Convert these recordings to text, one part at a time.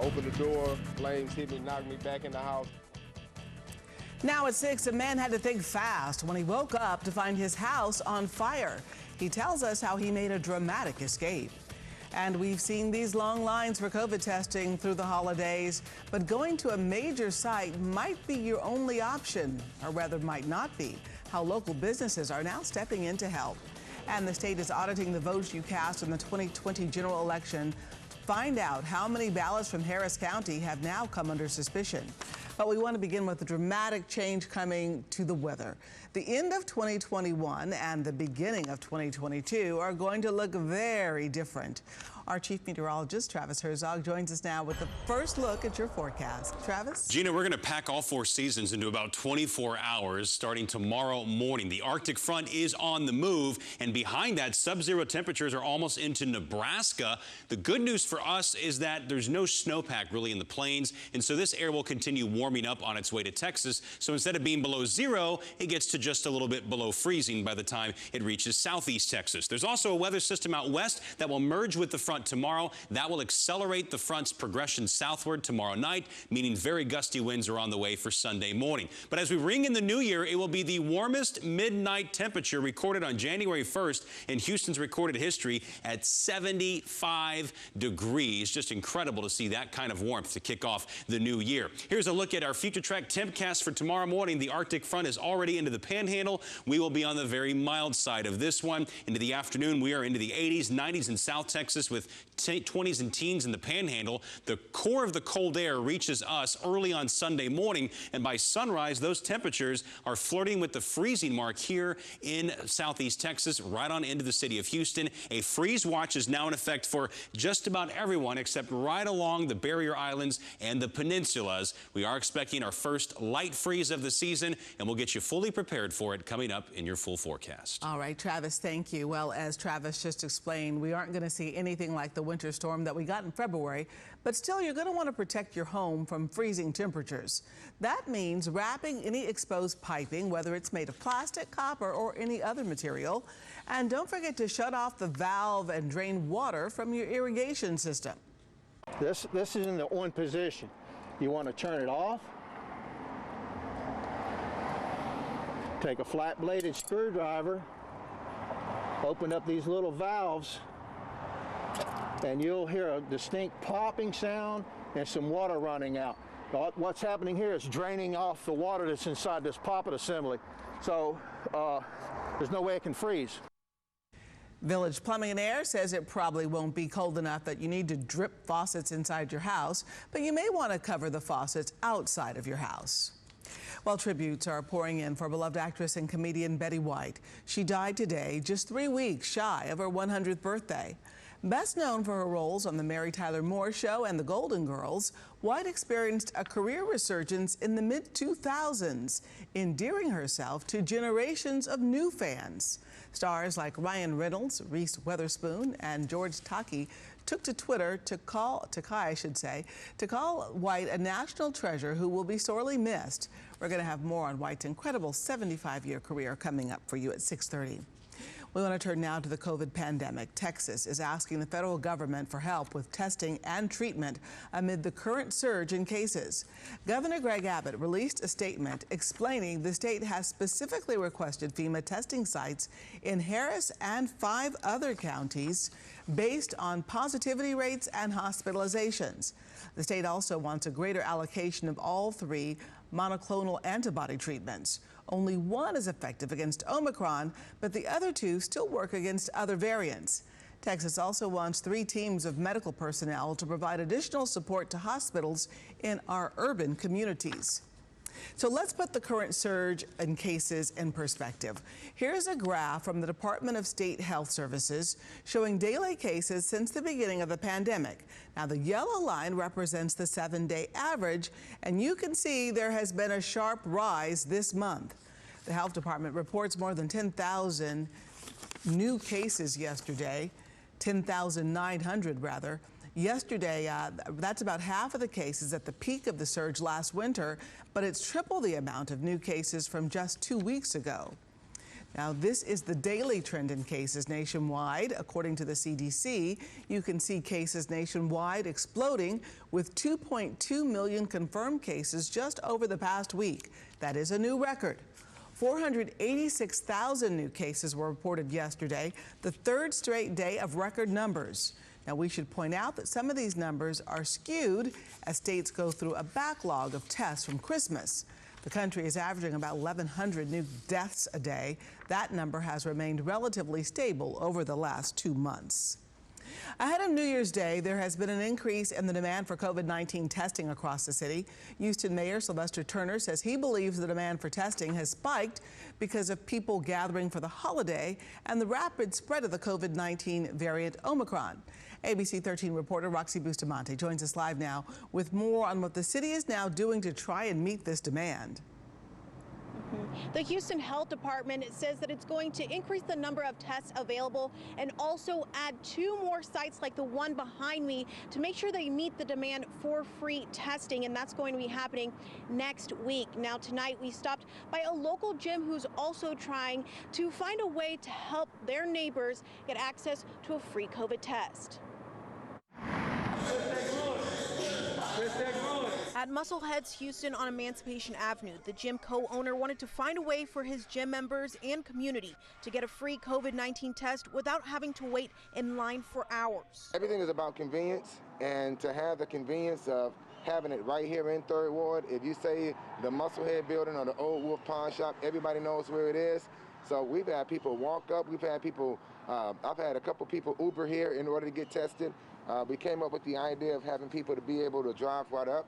opened the door, flames hit me, knocked me back in the house. Now at 6, a man had to think fast when he woke up to find his house on fire. He tells us how he made a dramatic escape. And we've seen these long lines for COVID testing through the holidays, but going to a major site might be your only option, or rather might not be. How local businesses are now stepping in to help. And the state is auditing the votes you cast in the 2020 general election to find out how many ballots from Harris County have now come under suspicion. But we want to begin with the dramatic change coming to the weather. The end of 2021 and the beginning of 2022 are going to look very different. Our chief meteorologist, Travis Herzog, joins us now with the first look at your forecast. Travis? Gina, we're going to pack all 4 seasons into about 24 hours starting tomorrow morning. The Arctic front is on the move, and behind that, sub-zero temperatures are almost into Nebraska. The good news for us is that there's no snowpack really in the plains, and so this air will continue warming up on its way to Texas. So instead of being below zero, it gets to just a little bit below freezing by the time it reaches southeast Texas. There's also a weather system out west that will merge with the front tomorrow. That will accelerate the front's progression southward tomorrow night, meaning very gusty winds are on the way for Sunday morning. But as we ring in the new year, it will be the warmest midnight temperature recorded on January 1st in Houston's recorded history at 75 degrees. Just incredible to see that kind of warmth to kick off the new year. Here's a look at our future track tempcast for tomorrow morning. The Arctic front is already into the Panhandle. We will be on the very mild side of this one. Into the afternoon, we are into the 80s, 90s in South Texas with 20s and teens in the Panhandle. The core of the cold air reaches us early on Sunday morning, and by sunrise, those temperatures are flirting with the freezing mark here in southeast Texas, right on into the city of Houston. A freeze watch is now in effect for just about everyone except right along the barrier islands and the peninsulas. We are expecting our first light freeze of the season, and we'll get you fully prepared for it coming up in your full forecast. All right, Travis, thank you. Well, as Travis just explained, we aren't going to see anything like the winter storm that we got in February, but still you're going to want to protect your home from freezing temperatures. That means wrapping any exposed piping, whether it's made of plastic, copper, or any other material. And don't forget to shut off the valve and drain water from your irrigation system. This is in the on position. You want to turn it off. Take a flat-bladed screwdriver, open up these little valves, and you'll hear a distinct popping sound and some water running out. What's happening here is draining off the water that's inside this poppet assembly. So there's no way it can freeze. Village Plumbing and Air says it probably won't be cold enough that you need to drip faucets inside your house, but you may want to cover the faucets outside of your house. Well, tributes are pouring in for beloved actress and comedian Betty White. She died today, just 3 weeks shy of her 100th birthday. Best known for her roles on The Mary Tyler Moore Show and The Golden Girls, White experienced a career resurgence in the mid-2000s, endearing herself to generations of new fans. Stars like Ryan Reynolds, Reese Witherspoon, and George Takei took to Twitter to call White a national treasure who will be sorely missed. We're going to have more on White's incredible 75-year career coming up for you at 6:30. We want to turn now to the COVID pandemic. Texas is asking the federal government for help with testing and treatment amid the current surge in cases. Governor Greg Abbott released a statement explaining the state has specifically requested FEMA testing sites in Harris and 5 other counties based on positivity rates and hospitalizations. The state also wants a greater allocation of all 3 monoclonal antibody treatments. Only 1 is effective against Omicron, but the other 2 still work against other variants. Texas also wants 3 teams of medical personnel to provide additional support to hospitals in our urban communities. So let's put the current surge in cases in perspective. Here's a graph from the Department of State Health Services showing daily cases since the beginning of the pandemic. Now, the yellow line represents the 7-day average, and you can see there has been a sharp rise this month. The Health Department reports more than 10,000 new cases yesterday, 10,900 rather. Yesterday, that's about half of the cases at the peak of the surge last winter, but it's triple the amount of new cases from just 2 weeks ago. Now, this is the daily trend in cases nationwide. According to the CDC, you can see cases nationwide exploding with 2.2 million confirmed cases just over the past week. That is a new record. 486,000 new cases were reported yesterday, the third straight day of record numbers. Now, we should point out that some of these numbers are skewed as states go through a backlog of tests from Christmas. The country is averaging about 1,100 new deaths a day. That number has remained relatively stable over the last 2 months. Ahead of New Year's Day, there has been an increase in the demand for COVID-19 testing across the city. Houston Mayor Sylvester Turner says he believes the demand for testing has spiked because of people gathering for the holiday and the rapid spread of the COVID-19 variant Omicron. ABC13 reporter Roxy Bustamante joins us live now with more on what the city is now doing to try and meet this demand. The Houston Health Department says that it's going to increase the number of tests available and also add 2 more sites like the one behind me to make sure they meet the demand for free testing, and that's going to be happening next week. Now, tonight we stopped by a local gym who's also trying to find a way to help their neighbors get access to a free COVID test. At Muscleheads Houston on Emancipation Avenue, the gym co-owner wanted to find a way for his gym members and community to get a free COVID-19 test without having to wait in line for hours. Everything is about convenience, and to have the convenience of having it right here in 3rd Ward. If you say the Musclehead building or the Old Wolf Pawn Shop, everybody knows where it is. So we've had people walk up, we've had people, I've had a couple people Uber here in order to get tested. We came up with the idea of having people to be able to drive right up,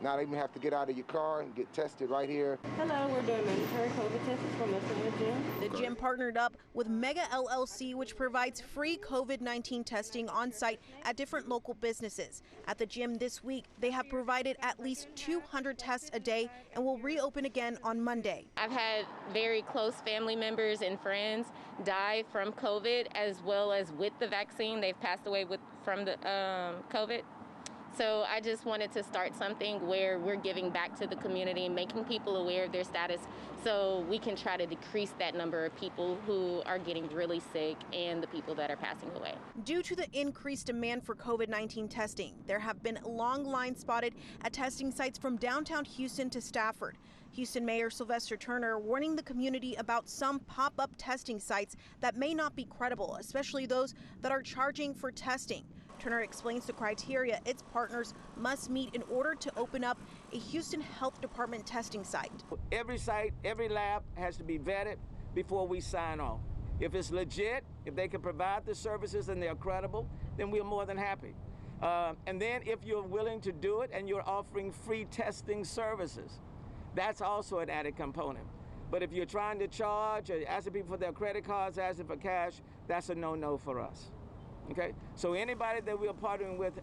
not even have to get out of your car and get tested right here. Hello, we're doing mandatory COVID tests from the gym. The gym partnered up with Mega LLC, which provides free COVID-19 testing on site at different local businesses. At the gym this week, they have provided at least 200 tests a day and will reopen again on Monday. I've had very close family members and friends die from COVID, as well as with the vaccine. They've passed away from the COVID. So I just wanted to start something where we're giving back to the community, making people aware of their status so we can try to decrease that number of people who are getting really sick and the people that are passing away. Due to the increased demand for COVID-19 testing, there have been long lines spotted at testing sites from downtown Houston to Stafford. Houston Mayor Sylvester Turner warning the community about some pop-up testing sites that may not be credible, especially those that are charging for testing. Turner explains the criteria its partners must meet in order to open up a Houston Health Department testing site. Every site, every lab has to be vetted before we sign off. If it's legit, if they can provide the services and they're credible, then we're more than happy. And then if you're willing to do it and you're offering free testing services, that's also an added component. But if you're trying to charge or asking people for their credit cards, asking for cash, that's a no-no for us. Okay, so anybody that we're partnering with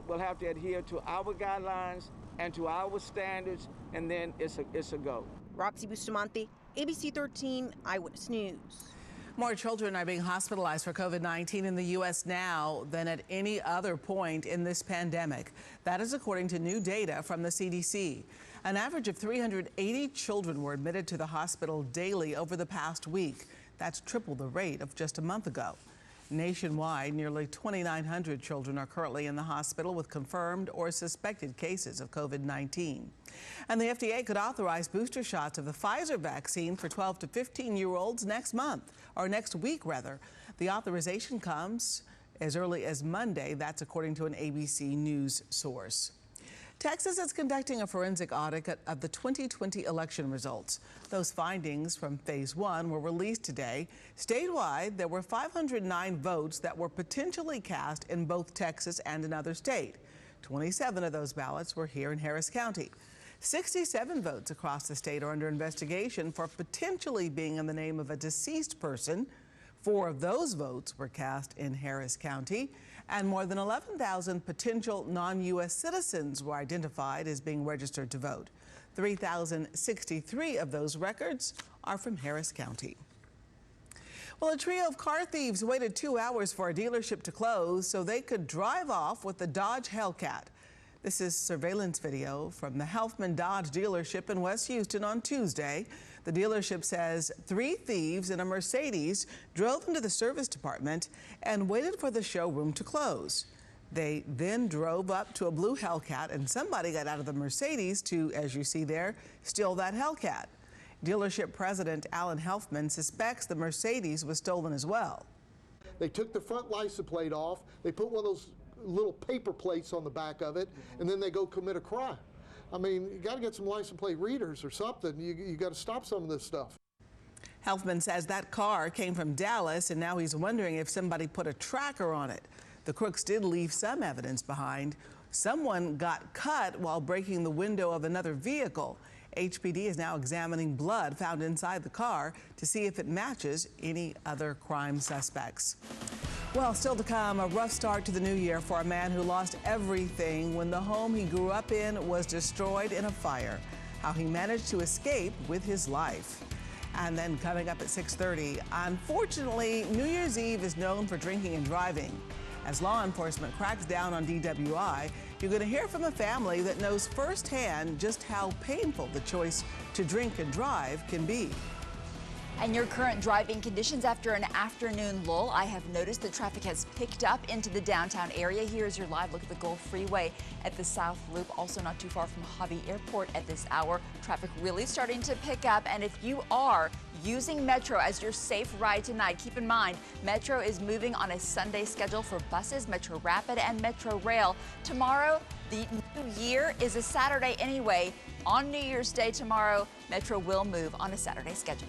will have to adhere to our guidelines and to our standards, and then it's a go. Roxy Bustamante, ABC 13 Eyewitness News. More children are being hospitalized for COVID-19 in the U.S. now than at any other point in this pandemic. That is according to new data from the CDC. An average of 380 children were admitted to the hospital daily over the past week. That's triple the rate of just a month ago. Nationwide, nearly 2,900 children are currently in the hospital with confirmed or suspected cases of COVID-19. And the FDA could authorize booster shots of the Pfizer vaccine for 12 to 15-year-olds next week. The authorization comes as early as Monday. That's according to an ABC News source. Texas is conducting a forensic audit of the 2020 election results. Those findings from Phase 1 were released today. Statewide, there were 509 votes that were potentially cast in both Texas and another state. 27 of those ballots were here in Harris County. 67 votes across the state are under investigation for potentially being in the name of a deceased person. 4 of those votes were cast in Harris County, and more than 11,000 potential non-U.S. citizens were identified as being registered to vote. 3,063 of those records are from Harris County. Well, a trio of car thieves waited 2 hours for a dealership to close so they could drive off with the Dodge Hellcat. This is surveillance video from the Helfman Dodge dealership in West Houston on Tuesday. The dealership says 3 thieves in a Mercedes drove into the service department and waited for the showroom to close. They then drove up to a blue Hellcat, and somebody got out of the Mercedes to, as you see there, steal that Hellcat. Dealership president Alan Helfman suspects the Mercedes was stolen as well. They took the front license plate off, they put one of those little paper plates on the back of it, and then they go commit a crime. I mean, you got to get some license plate readers or something. You got to stop some of this stuff. Helfman says that car came from Dallas, and now he's wondering if somebody put a tracker on it. The crooks did leave some evidence behind. Someone got cut while breaking the window of another vehicle. HPD is now examining blood found inside the car to see if it matches any other crime suspects. Well, still to come, a rough start to the new year for a man who lost everything when the home he grew up in was destroyed in a fire. How he managed to escape with his life. And then coming up at 6:30, unfortunately, New Year's Eve is known for drinking and driving. As law enforcement cracks down on DWI, you're going to hear from a family that knows firsthand just how painful the choice to drink and drive can be. And your current driving conditions after an afternoon lull. I have noticed the traffic has picked up into the downtown area. Here's your live look at the Gulf Freeway at the South Loop, also not too far from Hobby Airport at this hour. Traffic really starting to pick up, and if you are using Metro as your safe ride tonight, keep in mind Metro is moving on a Sunday schedule for buses, Metro Rapid and Metro Rail. Tomorrow, the new year is a Saturday anyway. On New Year's Day tomorrow, Metro will move on a Saturday schedule.